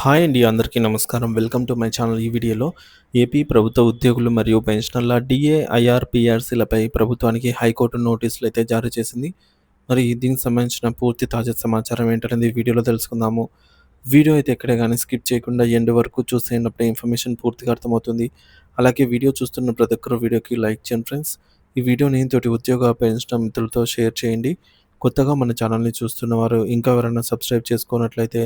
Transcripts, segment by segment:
Hi అండి. అందరికీ నమస్కారం. Welcome to my channel. ఈ వీడియోలో ఏపీ ప్రభుత్వ ఉద్యోగులు మరియు పెన్షనర్ల డీఏ, ఐఆర్, పీఆర్సీలపై ప్రభుత్వానికి హైకోర్టు నోటీసులు అయితే జారీ చేసింది. మరి దీనికి సంబంధించిన పూర్తి తాజా సమాచారం ఏంటనేది ఈ వీడియోలో తెలుసుకుందాము. వీడియో అయితే ఎక్కడే గానీ స్కిప్ చేయకుండా ఎండ్ వరకు చూసేటప్పుడే ఇన్ఫర్మేషన్ పూర్తిగా అర్థమవుతుంది. అలాగే వీడియో చూస్తున్న ప్రతి ఒక్కరు వీడియోకి లైక్ చేయండి ఫ్రెండ్స్. ఈ వీడియోని తోటి ఉద్యోగ, పెన్షనర్ మిత్రులతో షేర్ చేయండి. కొత్తగా మన ఛానల్‌ని చూస్తున్నవారు ఇంకా ఎవరైనా సబ్స్క్రైబ్ చేసుకోనట్లయితే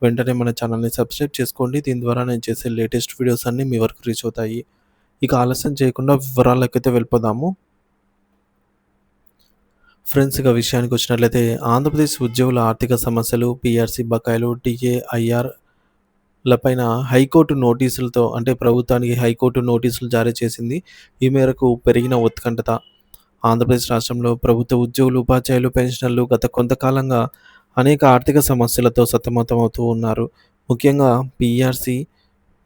వెంటనే మన ఛానల్‌ని సబ్స్క్రైబ్ చేసుకోండి. దీని ద్వారా నేను చేసే లేటెస్ట్ వీడియోస్ అన్నీ మీ వరకు రీచ్ అవుతాయి. ఇక ఆలస్యం చేయకుండా వివరాలకైతే వెళ్ళిపోదాము. ఫ్రెండ్స్ ఇక విషయానికొచ్చినట్లయితే ఆంధ్రప్రదేశ్ ఉద్యోగుల ఆర్థిక సమస్యలు, పీఆర్సీ బకాయిలు, టీఏ, ఐఆర్ లపైన హైకోర్టు నోటీసులతో అంటే ప్రభుత్వానికి హైకోర్టు నోటీసులు జారీ చేసింది. ఈ మేరకు పెరిగిన ఉత్కంఠత. ఆంధ్రప్రదేశ్ రాష్ట్రంలో ప్రభుత్వ ఉద్యోగులు, ఉపాధ్యాయులు, పెన్షనర్లు గత కొంతకాలంగా అనేక ఆర్థిక సమస్యలతో సతమతమవుతూ ఉన్నారు. ముఖ్యంగా పీఆర్సీ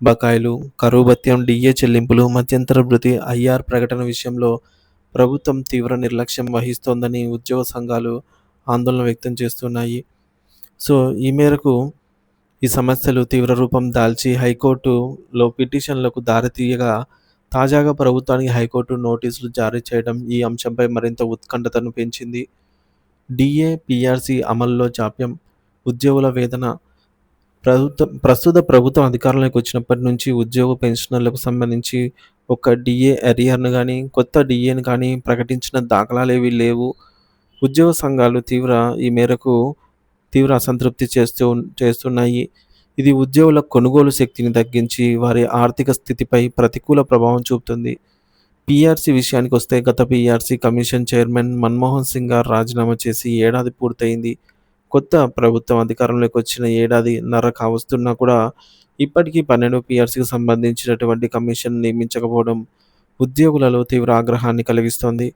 బకాయిలు, కరువు భత్యం, డీఏ చెల్లింపులు, మధ్యంతర భృతి, ఐఆర్ ప్రకటన విషయంలో ప్రభుత్వం తీవ్ర నిర్లక్ష్యం వహిస్తోందని ఉద్యోగ సంఘాలు ఆందోళన వ్యక్తం చేస్తున్నాయి. సో, ఈ మేరకు ఈ సమస్యలు తీవ్ర రూపం దాల్చి హైకోర్టులో పిటిషన్లకు దారితీయగా, తాజాగా ప్రభుత్వానికి హైకోర్టు నోటీసులు జారీ చేయడం ఈ అంశంపై మరింత ఉత్కంఠతను పెంచింది. డీఏ, పీఆర్సీ అమలులో జాప్యం, ఉద్యోగుల వేదన. ప్రస్తుత ప్రభుత్వం అధికారంలోకి వచ్చినప్పటి నుంచి ఉద్యోగ పెన్షనర్లకు సంబంధించి ఒక్క డీఏ అరియర్‌ను గానీ, కొత్త డీఏని కానీ ప్రకటించిన దాఖలాలేవీ లేవు. ఉద్యోగ సంఘాలు ఈ మేరకు తీవ్ర అసంతృప్తి చేస్తున్నాయి. ఇది ఉద్యోగుల కొనుగోలు శక్తిని తగ్గించి, వారి ఆర్థిక స్థితిపై ప్రతికూల ప్రభావం చూపుతుంది. పీఆర్సీ విషయానికొస్తే గత PRC commission chairman Manmohan Singh గారు రాజీనామా చేసి ఏడాది పూర్తయింది. కొత్త ప్రభుత్వం అధికారంలోకి వచ్చిన ఏడాదిన్నర కావస్తున్నా కూడా ఇప్పటికీ 12 పీఆర్సీకి సంబంధించినటువంటి కమిషన్ నియమించకపోవడం ఉద్యోగులలో తీవ్ర ఆగ్రహాన్ని కలిగిస్తోంది.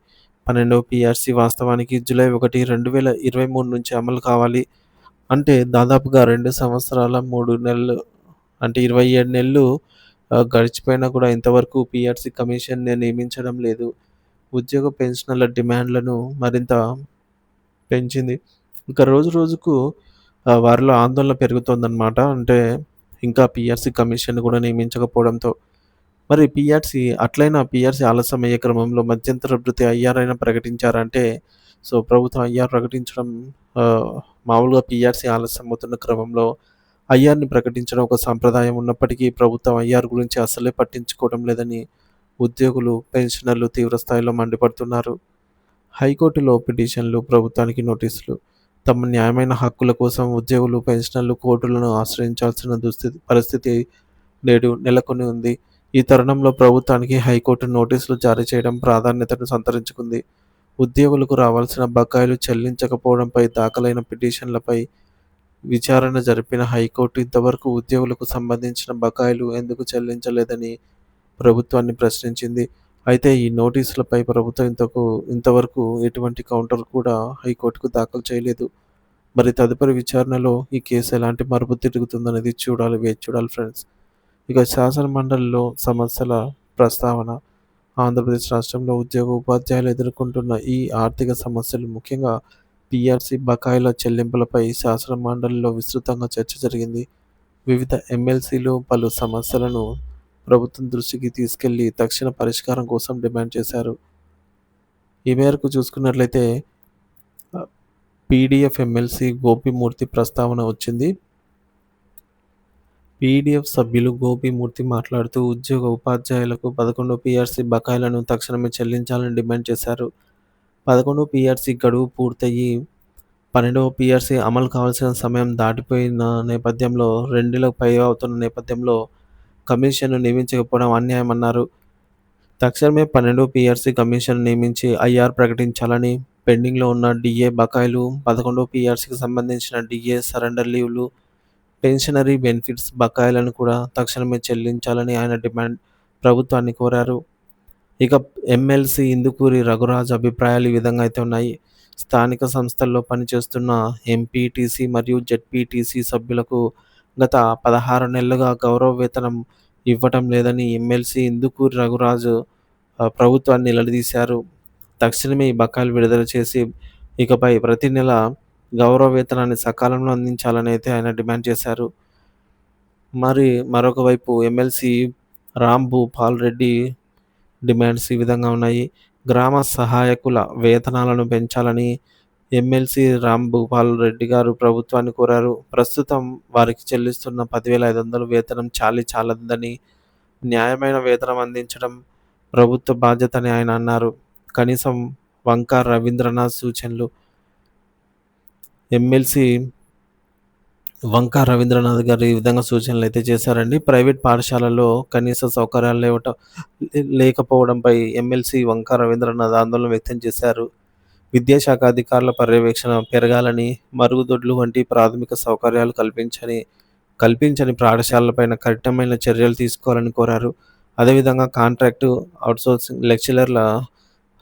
12వ పీఆర్సీ వాస్తవానికి జూలై 1, 2023 నుంచి అమలు కావాలి. అంటే దాదాపుగా 2 సంవత్సరాల 3 నెలలు అంటే 27 నెలలు గడిచిపోయినా కూడా ఇంతవరకు పీఆర్సీ కమిషన్‌ని నియమించడం లేదు. ఉద్యోగ పెన్షనర్ల డిమాండ్‌లను మరింత పెంచింది. ఇక రోజు రోజుకు వారిలో ఆందోళన పెరుగుతోందనమాట. అంటే ఇంకా పీఆర్సీ కమిషన్ కూడా నియమించకపోవడంతో. మరి పీఆర్సీ ఆలస్యమయ్యే క్రమంలో మధ్యంతర భృతి ఐఆర్ అయినా ప్రకటించారంటే సో, ప్రభుత్వం ఐఆర్ ప్రకటించడం ఆహ్, మామూలుగా పీఆర్సీ ఆలస్యం అవుతున్న క్రమంలో ఐఆర్‌ని ప్రకటించడం ఒక సాంప్రదాయం ఉన్నప్పటికీ ప్రభుత్వం ఐఆర్ గురించి అస్సలే పట్టించుకోవడం లేదని ఉద్యోగులు, పెన్షనర్లు తీవ్ర స్థాయిలో మండిపడుతున్నారు. హైకోర్టులో పిటిషన్లు, ప్రభుత్వానికి నోటీసులు. తమ న్యాయమైన హక్కుల కోసం ఉద్యోగులు, పెన్షనర్లు కోర్టులను ఆశ్రయించాల్సిన పరిస్థితి నేడు నెలకొని ఉంది. ఈ తరుణంలో ప్రభుత్వానికి హైకోర్టు నోటీసులు జారీ చేయడం ప్రాధాన్యతను సంతరించుకుంది. ఉద్యోగులకు రావాల్సిన బకాయిలు చెల్లించకపోవడంపై దాఖలైన పిటిషన్లపై విచారణ జరిపిన హైకోర్టు ఇంతవరకు ఉద్యోగులకు సంబంధించిన బకాయిలు ఎందుకు చెల్లించలేదని ప్రభుత్వాన్ని ప్రశ్నించింది. అయితే ఈ నోటీసులపై ప్రభుత్వం ఇంతవరకు ఎటువంటి కౌంటర్ కూడా హైకోర్టుకు దాఖలు చేయలేదు. మరి తదుపరి విచారణలో ఈ కేసు ఎలాంటి మలుపు తిరుగుతుందనేది వేచి చూడాలి ఫ్రెండ్స్. ఇక శాసనమండలిలో సమస్యల ప్రస్తావన. ఆంధ్రప్రదేశ్ రాష్ట్రంలో ఉద్యోగ, ఉపాధ్యాయులు ఎదుర్కొంటున్న ఈ ఆర్థిక సమస్యలు ముఖ్యంగా పీఆర్సీ బకాయిల చెల్లింపులపై శాసనమండలిలో విస్తృతంగా చర్చ జరిగింది. వివిధ ఎమ్మెల్సీలు పలు సమస్యలను ప్రభుత్వం దృష్టికి తీసుకెళ్లి తక్షణ పరిష్కారం కోసం డిమాండ్ చేశారు. ఈ మేరకు చూసుకున్నట్లయితే ఆహ్, పీడీఎఫ్ ఎమ్మెల్సీ గోపిమూర్తి ప్రస్తావన వచ్చింది. పీడీఎఫ్ సభ్యులు గోపిమూర్తి మాట్లాడుతూ ఉద్యోగ, ఉపాధ్యాయులకు 11 పీఆర్సీ బకాయిలను తక్షణమే చెల్లించాలని డిమాండ్ చేశారు. 11 పీఆర్సీ గడువు పూర్తయి 12వ పీఆర్సీ అమలు కావాల్సిన సమయం దాటిపోయిన నేపథ్యంలో 2 నెలలకు పైగా అవుతున్న నేపథ్యంలో కమిషన్‌ను నియమించకపోవడం అన్యాయమన్నారు. తక్షణమే 12 పీఆర్సీ కమిషన్ నియమించి ఐఆర్ ప్రకటించాలని, పెండింగ్‌లో ఉన్న డీఏ బకాయిలు, 11 పీఆర్సీకి సంబంధించిన డీఏ సరెండర్ లీవ్‌లు, పెన్షనరీ బెనిఫిట్స్ బకాయిలను కూడా తక్షణమే చెల్లించాలని ఆయన ప్రభుత్వాన్ని కోరారు. ఇక ఎమ్మెల్సీ ఇందుకూరి రఘురాజ్ అభిప్రాయాలు ఈ విధంగా అయితే ఉన్నాయి. స్థానిక సంస్థల్లో పనిచేస్తున్న ఎంపీటీసీ మరియు జెడ్పీటీసీ సభ్యులకు గత 16 నెలలుగా గౌరవ వేతనం ఇవ్వటం లేదని ఎమ్మెల్సీ ఇందుకూరి రఘురాజు ప్రభుత్వాన్ని నిలదీశారు. తక్షణమే ఈ బకాయిలు విడుదల చేసి ఇకపై ప్రతి నెల గౌరవ వేతనాన్ని సకాలంలో అందించాలని అయితే ఆయన డిమాండ్ చేశారు. మరి మరొక వైపు ఎమ్మెల్సీ రాంభూపాల్ రెడ్డి డిమాండ్స్ ఈ విధంగా ఉన్నాయి. గ్రామ సహాయకుల వేతనాలను పెంచాలని ఎమ్మెల్సీ రాంభూపాల్ రెడ్డి గారు ప్రభుత్వాన్ని కోరారు. ప్రస్తుతం వారికి చెల్లిస్తున్న 10,500 వేతనం చాలదని, న్యాయమైన వేతనం అందించడం ప్రభుత్వ బాధ్యతని ఆయన అన్నారు. కనీసం వంక రవీంద్రనాథ్ సూచనలు ఎమ్మెల్సీ వంకా రవీంద్రనాథ్ గారు ఈ విధంగా సూచనలైతే చేశారండి. ప్రైవేట్ పాఠశాలల్లో కనీస సౌకర్యాలు లేకపోవడంపై ఎమ్మెల్సీ వంకా రవీంద్రనాథ్ ఆందోళన వ్యక్తం చేశారు. విద్యాశాఖ అధికారుల పర్యవేక్షణ పెరగాలని, మరుగుదొడ్లు వంటి ప్రాథమిక సౌకర్యాలు కల్పించని పాఠశాలలపైన కఠినమైన చర్యలు తీసుకోవాలని కోరారు. అదేవిధంగా కాంట్రాక్టు అవుట్‌సోర్సింగ్ లెక్చరర్ల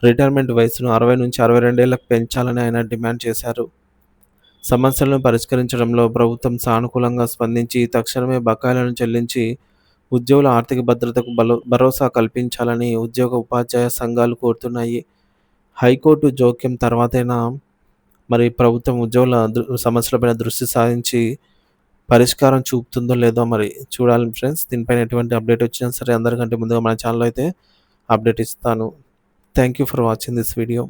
రిటైర్మెంట్ వయసును 60-62 ఏళ్లకు పెంచాలని ఆయన డిమాండ్ చేశారు. సమస్యలను పరిష్కరించడంలో ప్రభుత్వం సానుకూలంగా స్పందించి తక్షణమే బకాయిలను చెల్లించి ఉద్యోగుల ఆర్థిక భద్రతకు భరోసా కల్పించాలని ఉద్యోగ ఉపాధ్యాయ సంఘాలు కోరుతున్నాయి. హైకోర్టు జోక్యం తర్వాతైనా మరి ప్రభుత్వం ఉద్యోగుల సమస్యలపైన దృష్టి సారించి పరిష్కారం చూపుతుందో లేదో మరి చూడాలి ఫ్రెండ్స్. దీనిపైన ఎటువంటి అప్డేట్ వచ్చినా సరే అందరికంటే ముందుగా మన ఛానల్ అయితే అప్డేట్ ఇస్తాను. Thank you for watching this video.